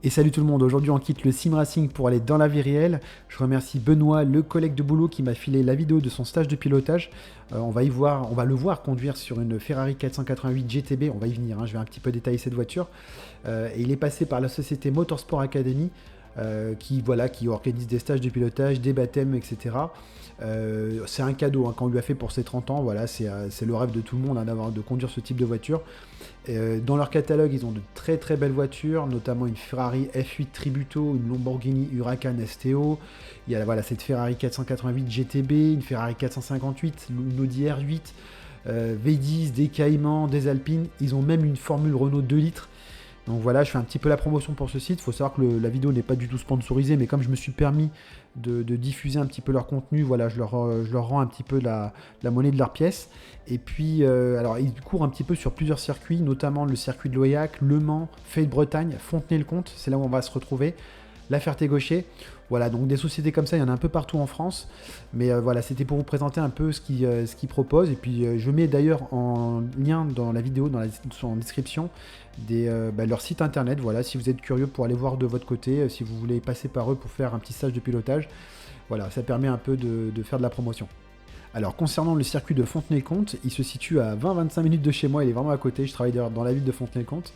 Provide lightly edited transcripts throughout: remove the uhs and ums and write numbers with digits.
Et salut tout le monde, aujourd'hui on quitte le sim racing pour aller dans la vie réelle. Je remercie Benoît, le collègue de boulot qui m'a filé la vidéo de son stage de pilotage. On va le voir conduire sur une Ferrari 488 GTB, on va y venir, hein, je vais un petit peu détailler cette voiture. Et il est passé par la société Motorsport Academy, qui organise des stages de pilotage, des baptêmes, etc. C'est un cadeau hein, qu'on lui a fait pour ses 30 ans, voilà, c'est le rêve de tout le monde hein, de conduire ce type de voiture. Dans leur catalogue, ils ont de très très belles voitures, notamment une Ferrari F8 Tributo, une Lamborghini Huracan STO, il y a cette Ferrari 488 GTB, une Ferrari 458, une Audi R8, V10, des Cayman, des Alpines, ils ont même une Formule Renault 2 litres. Donc voilà, je fais un petit peu la promotion pour ce site. Il faut savoir que la vidéo n'est pas du tout sponsorisée, mais comme je me suis permis de diffuser un petit peu leur contenu, voilà, je leur rends un petit peu la monnaie de leur pièce. Et puis, alors, ils courent un petit peu sur plusieurs circuits, notamment le circuit de Loyac, Le Mans, Fay-de-Bretagne, Fontenay-le-Comte, c'est là où on va se retrouver, La Ferté-Gaucher. Voilà, donc des sociétés comme ça, il y en a un peu partout en France. Mais voilà, c'était pour vous présenter un peu ce qu'ils proposent. Et puis, je mets d'ailleurs en lien dans la vidéo, en description, leur site internet. Voilà, si vous êtes curieux pour aller voir de votre côté, si vous voulez passer par eux pour faire un petit stage de pilotage. Voilà, ça permet un peu de faire de la promotion. Alors concernant le circuit de Fontenay-le-Comte, il se situe à 20-25 minutes de chez moi, il est vraiment à côté, je travaille dans la ville de Fontenay-le-Comte.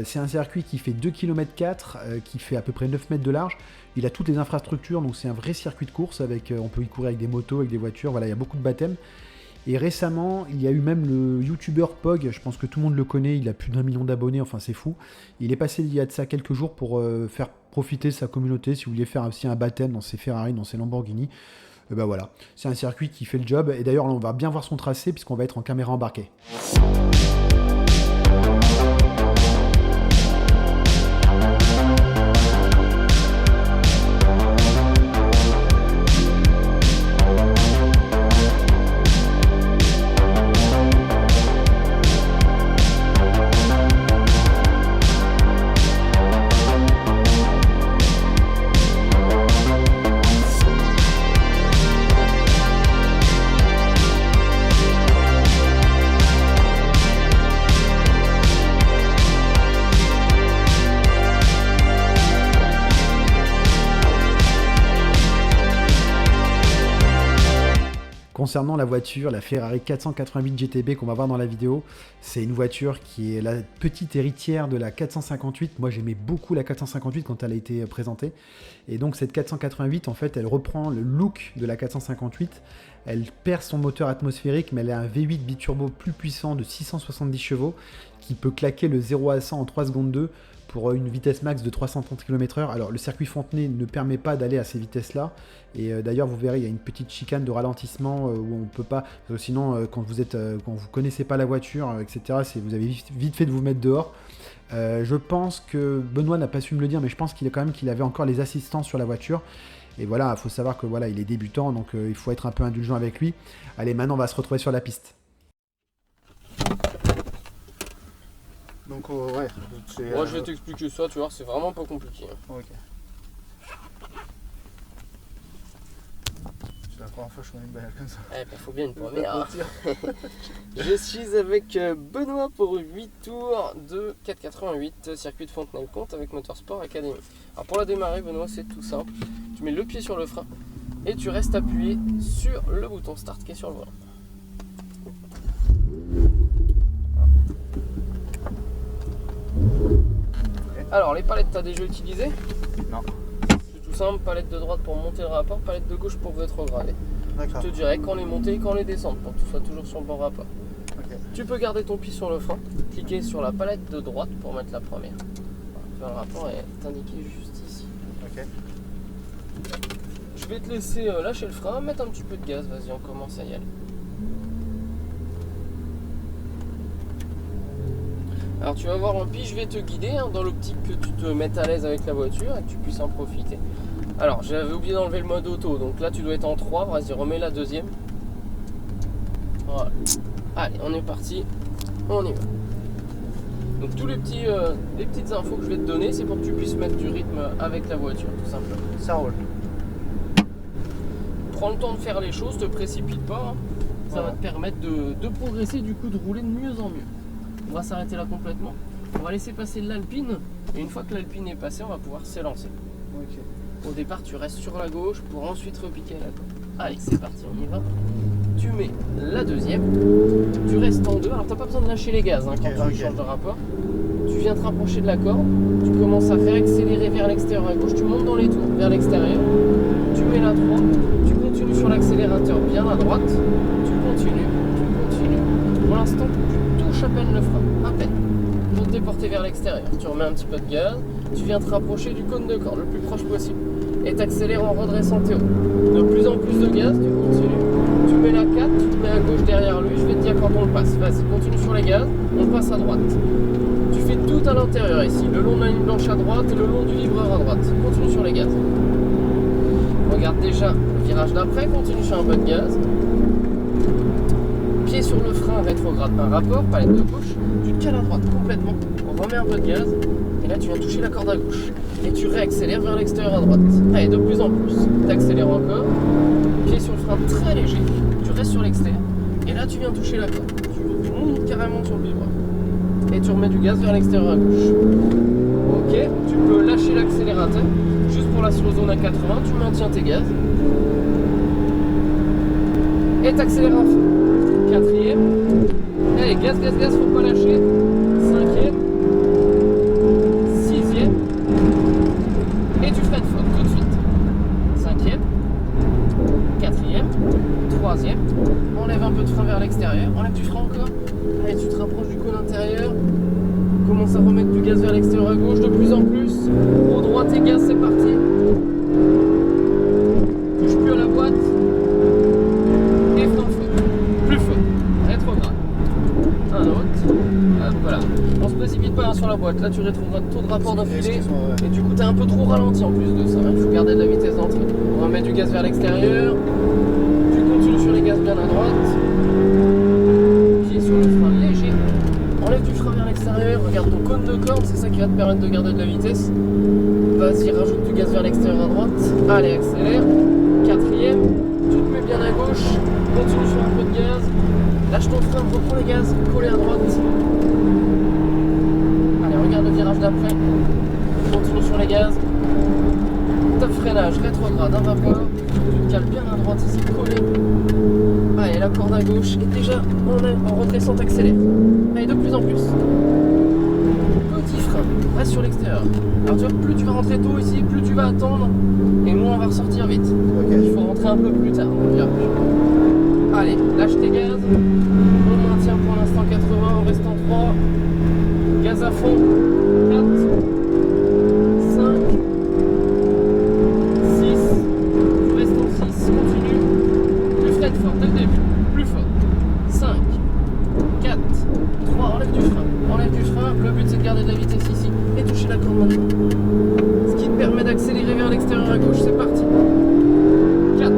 C'est un circuit qui fait 2,4 km, qui fait à peu près 9 mètres de large. Il a toutes les infrastructures, donc c'est un vrai circuit de course, on peut y courir avec des motos, avec des voitures, voilà, il y a beaucoup de baptêmes. Et récemment, il y a eu même le youtubeur Pog, je pense que tout le monde le connaît, il a plus d'1 million d'abonnés, enfin c'est fou. Il est passé il y a de ça quelques jours pour faire profiter sa communauté, si vous vouliez faire aussi un baptême dans ses Ferrari, dans ses Lamborghini. Ben voilà, c'est un circuit qui fait le job, et d'ailleurs on va bien voir son tracé puisqu'on va être en caméra embarquée. Concernant la voiture, la Ferrari 488 GTB qu'on va voir dans la vidéo, c'est une voiture qui est la petite héritière de la 458. Moi j'aimais beaucoup la 458 quand elle a été présentée. Et donc cette 488, en fait, elle reprend le look de la 458. Elle perd son moteur atmosphérique, mais elle a un V8 biturbo plus puissant de 670 chevaux qui peut claquer le 0 à 100 en 3 secondes 2 pour une vitesse max de 330 km/h. Alors le circuit Fontenay ne permet pas d'aller à ces vitesses-là. Et d'ailleurs vous verrez, il y a une petite chicane de ralentissement où on ne peut pas. Sinon quand vous connaissez pas la voiture, etc., vous avez vite fait de vous mettre dehors. Je pense que Benoît n'a pas su me le dire, mais je pense qu'il avait encore les assistants sur la voiture. Et voilà, il faut savoir que voilà, il est débutant, donc il faut être un peu indulgent avec lui. Allez, maintenant on va se retrouver sur la piste. Donc ouais, moi je vais t'expliquer ça, tu vois, c'est vraiment pas compliqué. Ok. C'est la première fois que je fais une bagnole comme ça. Eh ben faut bien une première. Je suis avec Benoît pour 8 tours de 488 circuit de Fontenay-le-Comte avec Motorsport Academy. Alors pour la démarrer, Benoît, c'est tout simple. Tu mets le pied sur le frein et tu restes appuyé sur le bouton start qui est sur le volant. Alors les palettes, t'as déjà utilisé? Non. C'est tout simple, palette de droite pour monter le rapport, palette de gauche pour rétrograder. D'accord. Je te dirais quand les monter et quand les descendre pour que tu sois toujours sur le bon rapport. Okay. Tu peux garder ton pied sur le frein, cliquer sur la palette de droite pour mettre la première. Voilà, le rapport est indiqué juste ici. Ok. Je vais te laisser lâcher le frein, mettre un petit peu de gaz, vas-y on commence à y aller. Alors tu vas voir en piste, je vais te guider hein, dans l'optique que tu te mettes à l'aise avec la voiture et que tu puisses en profiter. Alors j'avais oublié d'enlever le mode auto, donc là tu dois être en 3, vas-y remets la deuxième. Voilà. Allez, on est parti, on y va. Donc tous les petites infos que je vais te donner, c'est pour que tu puisses mettre du rythme avec la voiture, tout simplement. Ça roule. Prends le temps de faire les choses, te précipite pas, hein. Ça va te permettre de progresser, du coup de rouler de mieux en mieux. On va s'arrêter là complètement. On va laisser passer l'Alpine. Et une fois que l'Alpine est passée, on va pouvoir s'élancer. Ok. Au départ, tu restes sur la gauche pour ensuite repiquer à la gauche. Allez, c'est parti, on y va. Tu mets la deuxième. Tu restes en deux. Alors, t'as pas besoin de lâcher les gaz hein, quand tu changes de rapport. Tu viens te rapprocher de la corde. Tu commences à faire accélérer vers l'extérieur à gauche. Tu montes dans les tours vers l'extérieur. Tu mets la 3. Tu continues sur l'accélérateur bien à droite. Tu continues. Pour l'instant, tu touches à peine le frein. À peine. Pour te déporter vers l'extérieur. Tu remets un petit peu de gaz. Tu viens te rapprocher du cône de corde le plus proche possible. Et t'accélères en redressant tes hauts. De plus en plus de gaz, tu continues. Tu mets la 4, tu te mets à gauche derrière lui. Je vais te dire quand on le passe. Vas-y, continue sur les gaz. On passe à droite. Tu fais tout à l'intérieur ici. Le long de la ligne blanche à droite et le long du livreur à droite. Continue sur les gaz. Regarde déjà le virage d'après. Continue sur un peu de gaz. Pied sur le frein rétrograde par rapport, palette de gauche. Tu te cales à droite complètement. On remet un peu de gaz. Et là, tu viens toucher la corde à gauche. Et tu réaccélères vers l'extérieur à droite. Allez, de plus en plus. Tu accélères encore. Pied sur le frein très léger. Tu restes sur l'extérieur. Et là, tu viens toucher la corde. Tu montes carrément sur le vibreur. Et tu remets du gaz vers l'extérieur à gauche. Ok, tu peux lâcher l'accélérateur. Juste pour la sur zone à 80, tu maintiens tes gaz. Et tu accélères à fond. Quatrième. Allez, gaz, faut pas lâcher. Cinquième. Sixième. Et tu freines fort tout de suite. Cinquième. Quatrième. Troisième. Enlève un peu de frein vers l'extérieur. Enlève du frein encore. Allez, tu te rapproches du cône intérieur. Commence à remettre du gaz vers l'extérieur à gauche de plus en plus. Au droit tes gaz, c'est parti. Touche plus à la boîte. Et frein fort. Plus fort. Rétrograde. Un autre. Hop, voilà. On se précipite pas hein, sur la boîte. Là, tu rétrogrades taux de rapport d'affilée. Ouais. Et du coup, t'es un peu trop ralenti en plus de ça. Il faut garder de la vitesse d'entrée. On remet du gaz vers l'extérieur. Tu continues sur les gaz bien à droite. Pied sur le frein léger. Enlève du frein vers l'extérieur. Regarde ton cône de corde. C'est ça qui va te permettre de garder de la vitesse. Vas-y, rajoute du gaz vers l'extérieur à droite. Allez, accélère. Quatrième. Tu te mets bien à gauche. Continue sur un peu de gaz. Lâche ton frein, reprends les gaz. Collé à droite. Allez, regarde le virage d'après. Continue sur les gaz. Top freinage, rétrograde, un rapport. Tu te cales bien à droite ici, collé. Allez, la corde à gauche. Et déjà, en redressant, t'accélères. Allez, de plus en plus. Petit frein, reste sur l'extérieur. Alors tu vois, plus tu vas rentrer tôt ici, plus tu vas attendre. Et moins on va ressortir vite. Ok. Il faut rentrer un peu plus tard dans le virage. Allez, lâche tes gaz. On maintient pour l'instant 80, on reste en 3. Gaz à fond. 4, 5, 6. Tu restes en 6, continue. Plus freine fort, dès le début. Plus fort. 5, 4, 3, enlève du frein. Enlève du frein. Le but c'est de garder de la vitesse ici. Et toucher la corde maintenant. Ce qui te permet d'accélérer vers l'extérieur à gauche. C'est parti. 4.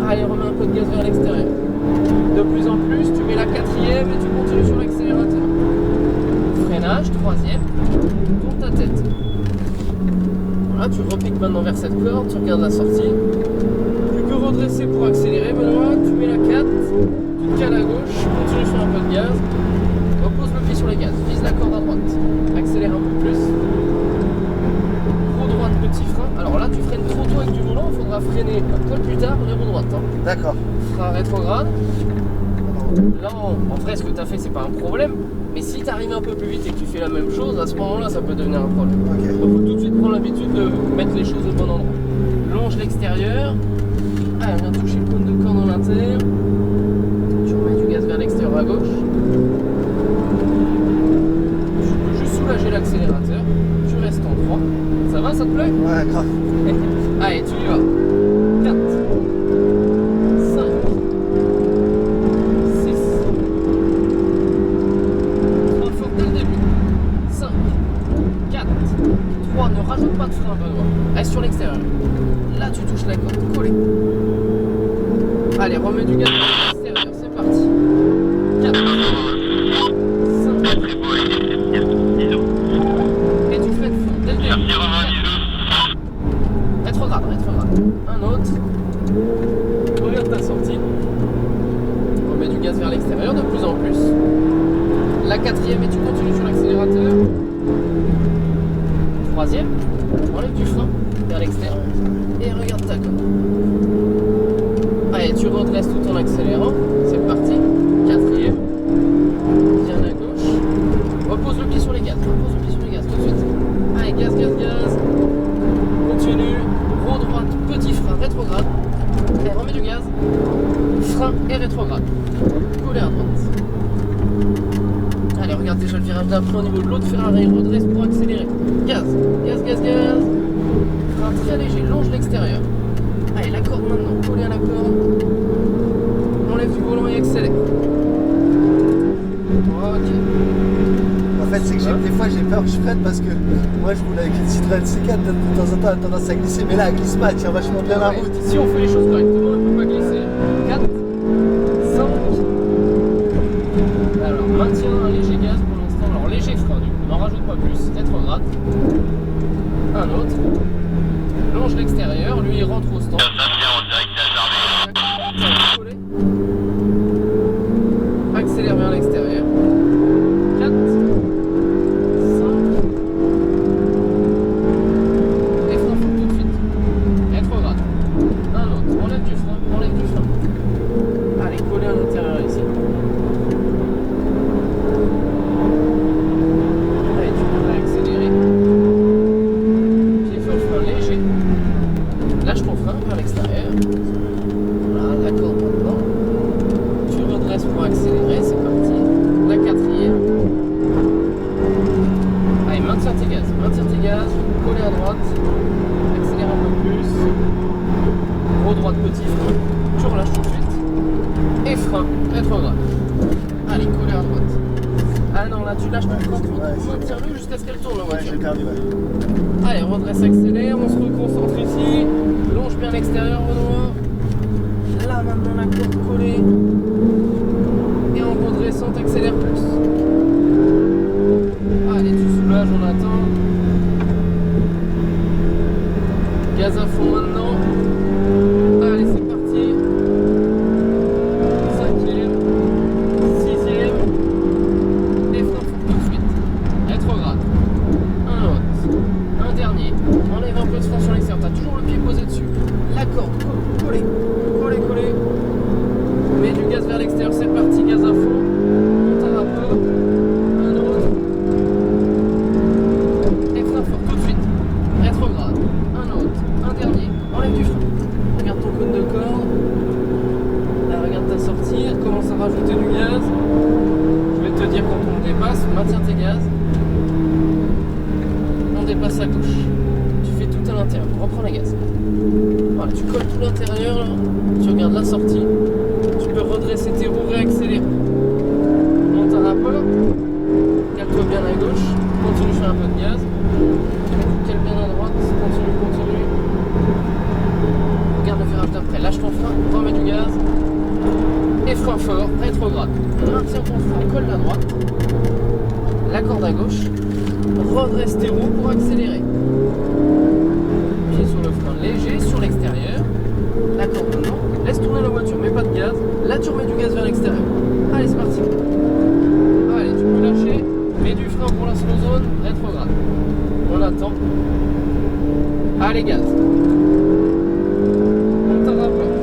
Allez, remets un peu de gaz vers l'extérieur. De plus en plus, tu mets la quatrième et tu continues sur l'accélérateur. Freinage, troisième, tourne ta tête. Voilà, tu repiques maintenant vers cette corde, tu regardes la sortie. Plus que redresser pour accélérer, Benoît, tu mets la 4, tu te cales à gauche, continue sur un peu de gaz. Repose le pied sur les gaz, vise la corde à droite. Accélère un peu plus. Droite, petit frein. Alors là, tu freines trop tôt avec du volant, il faudra freiner un peu plus tard les roues droites. Hein. D'accord. Frein rétrograde. Là, en vrai, ce que tu as fait, c'est pas un problème. Mais si tu arrives un peu plus vite et que tu fais la même chose, à ce moment-là, ça peut devenir un problème. Ok. Il faut tout de suite prendre l'habitude de mettre les choses au bon endroit. Longe l'extérieur. Allez, on vient toucher le cône de corde en intérieur. Tu remets du gaz vers l'extérieur à gauche. Tu peux juste soulager l'accélérateur. Tu restes en 3. Ça va, ça te plaît? Ouais, grave. Allez, tu y vas. 4, 5, 6. Frein fort dès le début. 5, 4, 3. Ne rajoute pas de frein, Benoît. Reste sur l'extérieur. Là, tu touches la corde. Collé. Allez, remets du gaz à l'extérieur. C'est parti. 4, 5. Et tu freines fort dès le début. Deuxième et tu continues sur l'accélérateur. Troisième, enlève du frein vers l'extérieur et regarde ta côte. Allez, tu redresses tout en accélérant, c'est parti. Quatrième, viens à gauche, repose le pied sur les gaz, repose le pied sur les gaz tout de suite. Allez, gaz, gaz, gaz, continue, roue droite, petit frein, rétrograde, et remets du gaz, frein et rétrograde, coller à droite. Allez, regarde déjà le virage d'après au niveau de l'autre Ferrari, redresse pour accélérer, gaz, gaz, gaz, gaz, frein très léger, longe l'extérieur. Allez, la corde maintenant, coller à la corde, enlève du volant et accélère. Ok. En fait, c'est que des fois j'ai peur que je freine parce que moi je roule avec une Citroën C4, de temps en temps elle a tendance à glisser, mais là elle glisse pas, elle tient vachement bien la route. Si on fait les choses correctement, elle ne peut pas glisser. 4, 5. Alors, maintiens un léger gaz pour l'instant. Alors, léger frein, du coup, n'en rajoute pas plus. Rétrograde. Un autre. Longe l'extérieur, lui il rentre au stand. Accélère vers l'extérieur. 4, 5. Et frein fort tout de suite. Rétrograde. Un autre. Enlève du frein. Enlève du frein. Allez, coller à l'intérieur ici. Allez, tu peux réaccélérer. Pied sur le frein léger. Lâche ton frein vers l'extérieur. Voilà, d'accord maintenant. Tu redresses pour accélérer, c'est parti. La quatrième. Allez, maintiens tes gaz, coller à droite, accélère un peu plus. Gros droite, petit frein, tu relâches tout de suite. Et frein, rétrograde. Allez, coller à droite. Ah non, là tu lâches ton frein, maintiens-le jusqu'à ce qu'elle tourne la Ouais, voiture. j'ai perdu, ouais. Allez, redresse, accélère, on se reconcentre ici. Longe bien l'extérieur, Benoît. Là maintenant la corde collée. Et en redressant, t'accélères plus. Allez, tu soulages, on attend. Gaz à fond maintenant. Allez, c'est parti. Cinquième, sixième. Et frein fort tout de suite. Rétrograde. Un autre. Un dernier. Enlève un peu de frein sur l'extérieur. T'as toujours le pied posé dessus. La corde, collée. Collée. Mets du gaz vers l'extérieur, c'est parti, gaz à fond. Monte à rapport. Un autre. Et frein fort tout de suite. Rétrograde. Un autre. Un dernier. Enlève du frein. Regarde ton cône de corde. Là, regarde ta sortie. Commence à rajouter du gaz. Je vais te dire quand on dépasse. Maintiens tes gaz. On dépasse à gauche. Tu fais tout à l'intérieur. Reprends les gaz. Voilà, tu colles tout l'intérieur. Là. Tu regardes la sortie. Tu peux redresser tes roues, réaccélérer. Monte à rapport. Cale-toi bien à gauche. Continue sur un peu de gaz. Cale bien à droite. Continue. Regarde le virage d'après. Lâche ton frein. Remets du gaz. Et frein fort. Rétrograde. Maintiens ton frein. Colle la droite. La corde à gauche. Redresse tes roues pour accélérer. Pied sur le frein léger. Sur l'extérieur. La corde maintenant. Laisse tourner la voiture, mais pas de gaz. Là, tu remets du gaz vers l'extérieur. Allez, c'est parti. Allez, tu peux lâcher. Mets du frein pour la slow zone. Rétrograde. On attend. Allez, gaz. Monte à rapport.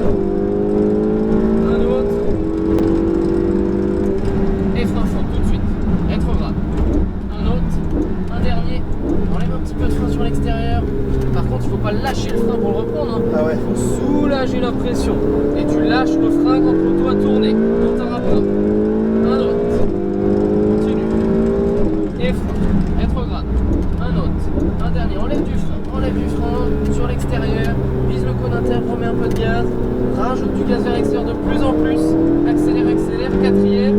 Un autre. Et frein fort tout de suite. Rétrograde. Un autre. Un dernier. Enlève un petit peu de frein sur l'extérieur. Par contre, il ne faut pas lâcher le frein pour le reprendre. Hein. Ah ouais. Il faut soulager la pression. Et tu lâches le frein quand l'auto a tourné. Monte à rapport. Un autre. Continue. Et frein. Rétrograde. Un autre. Un dernier. Enlève du frein sur l'extérieur. Vise le cône interne. Remets un peu de gaz. Rajoute du gaz vers l'extérieur de plus en plus. Accélère. Quatrième.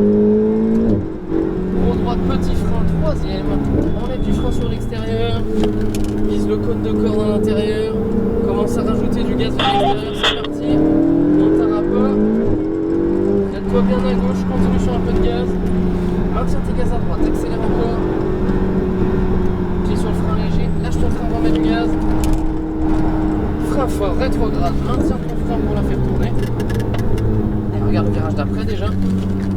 Gros droite, petit frein. Troisième. Enlève du frein sur l'extérieur. Vise le cône de corde à l'intérieur. Commence à rajouter du gaz vers l'extérieur. C'est parti. Monte à rapport. Cale-toi bien à gauche. Continue sur un peu de gaz. Maintiens tes gaz à droite. Accélère encore. Pied sur le frein léger. Lâche ton frein. Remets du gaz. Frein fort. Rétrograde. Maintiens ton frein pour la faire tourner. Et regarde le virage d'après déjà.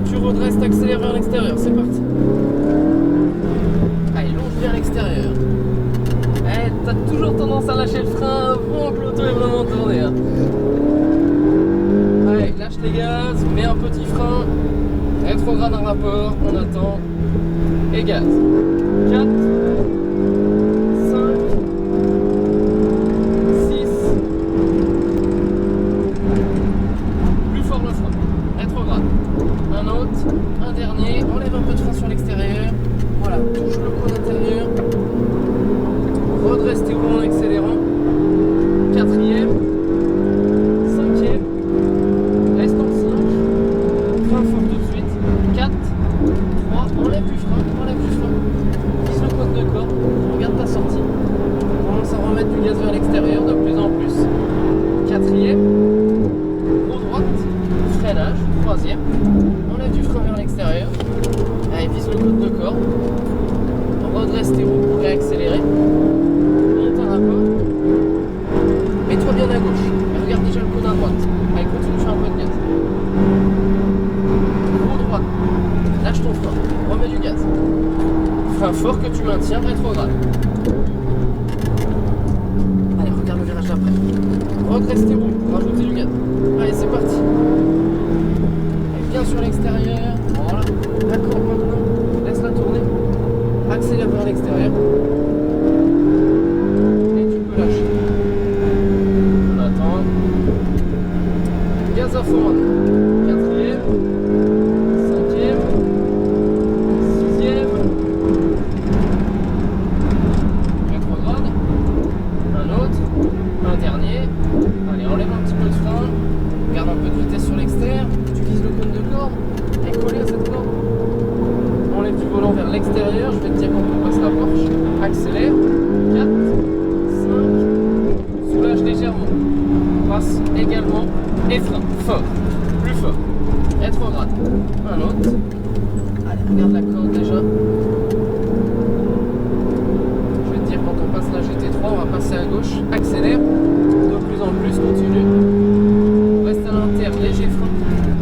Tu redresses. T'accélères vers l'extérieur. C'est parti. rapport, on attend. Et gaz. 4, 5, 6. Plus fort le frein. Rétrograde. Un autre, un dernier. Enlève un peu de frein sur l'extérieur. Voilà, touche le cône intérieur. Redresse tes roues en accélérant. 4e. 5e. Reste en 5. Frein fort tout de suite. 4. 3. Enlève du frein. Vise le cône de corde. Regarde ta sortie. Commence à remettre du gaz vers l'extérieur de plus en plus. 4e. Roue droite. Freinage. 3e. Enlève du frein vers l'extérieur. Allez, vise le cône de corde. Redresse tes roues pour réaccélérer. Monte un rapport. Mets-toi bien à gauche. Et regarde déjà le cône à droite. Allez, continue, fais un peu de gaz. Roue droite. Lâche ton frein. Remets du gaz. Frein fort que tu maintiens, rétrograde. Allez, regarde le virage d'après. Redresse tes roues pour rajouter du gaz. Allez, c'est parti. Allez, bien sur l'extérieur. Voilà. D'accord, maintenant. Laisse-la tourner. Accélère vers l'extérieur. Et tu peux lâcher. On attend. Gaz à fond. 4e. 5e. 6e. Rétrograde. Un autre. Un dernier. Allez, enlève un petit peu de frein. Garde un peu de vitesse sur l'extérieur. Tu vises le cône de corde. Et collé à cette corde. Enlève du volant vers l'extérieur, je vais te dire quand on passe la Porsche. Accélère. 4, 5. Soulage légèrement. Passe également. Et frein. Fort. Plus fort. Rétrograde. Un autre. Allez, regarde la corde déjà. Je vais te dire quand on passe la GT3, on va passer à gauche. Accélère. De plus en plus, continue. On reste à l'inter, léger frein.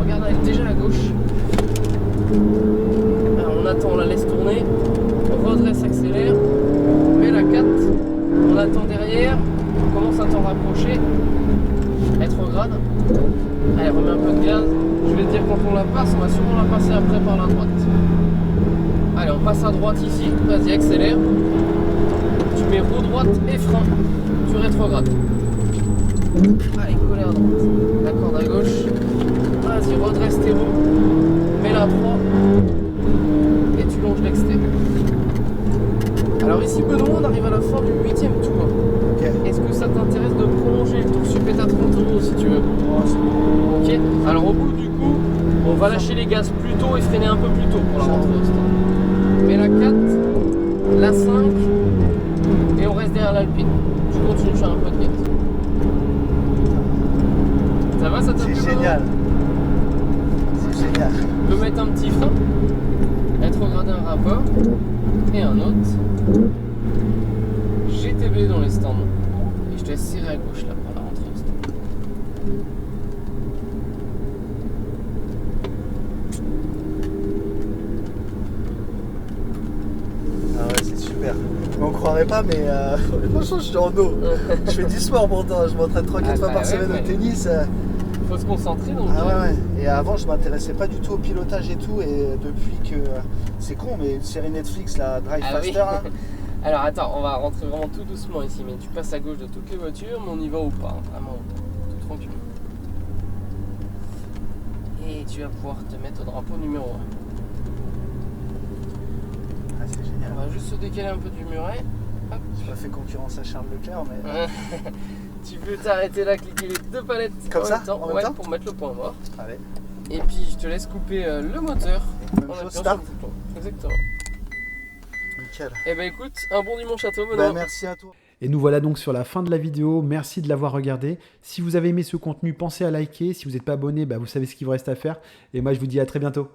Regarde, elle est déjà à gauche. On attend, on la laisse tourner, on redresse, accélère, on met la 4, on attend derrière, on commence à t'en rapprocher, rétrograde, allez remets un peu de gaz, je vais te dire quand on la passe, on va sûrement la passer après par la droite. Allez, on passe à droite ici, vas-y accélère, tu mets roue droite et frein, tu rétrogrades. Allez, coller à droite, la corde à gauche, vas-y redresse tes roues, mets la 3. Tu longes l'extérieur. Alors ici Benoît, on arrive à la fin du 8e tour. Ok. Est-ce que ça t'intéresse de prolonger le tour Super à 30 € si tu veux? Ok. Alors au bout du coup, on va lâcher les gaz plus tôt et freiner un peu plus tôt pour la rentrée au stade. Mais la 4, la 5 et on reste derrière l'Alpine. Je continue de faire un peu de gaz. Ça va, ça t'a plu? C'est génial. C'est génial. On peut mettre un petit frein. Rétrograder un rapport et un autre. GTB dans les stands. Et je te laisse serrer à gauche là pour la rentrée au stand. Ah ouais, c'est super. On croirait pas, mais franchement, je suis en eau. Je fais du sport pourtant. Je m'entraîne 3-4 fois par semaine au tennis. Faut se concentrer donc. Ah ouais. Et avant, je m'intéressais pas du tout au pilotage et tout. Et depuis que. C'est con, mais une série Netflix, la Drive Faster. Là. Alors attends, on va rentrer vraiment tout doucement ici. Mais tu passes à gauche de toutes les voitures, mais on y va ou pas. Vraiment, tout tranquille. Et tu vas pouvoir te mettre au drapeau numéro 1. Ah, c'est génial. On va juste se décaler un peu du muret. Hop. J'ai pas fait concurrence à Charles Leclerc, mais. Tu peux t'arrêter là, cliquer les deux palettes comme ça, en même temps pour mettre le point mort. Allez. Et puis je te laisse couper le moteur. Même chose, start. Exactement. Nickel. Et bah écoute, un bon dimanche à toi, Benoît. Bah, merci à toi. Et nous voilà donc sur la fin de la vidéo. Merci de l'avoir regardé. Si vous avez aimé ce contenu, pensez à liker. Si vous n'êtes pas abonné, vous savez ce qu'il vous reste à faire. Et moi, je vous dis à très bientôt.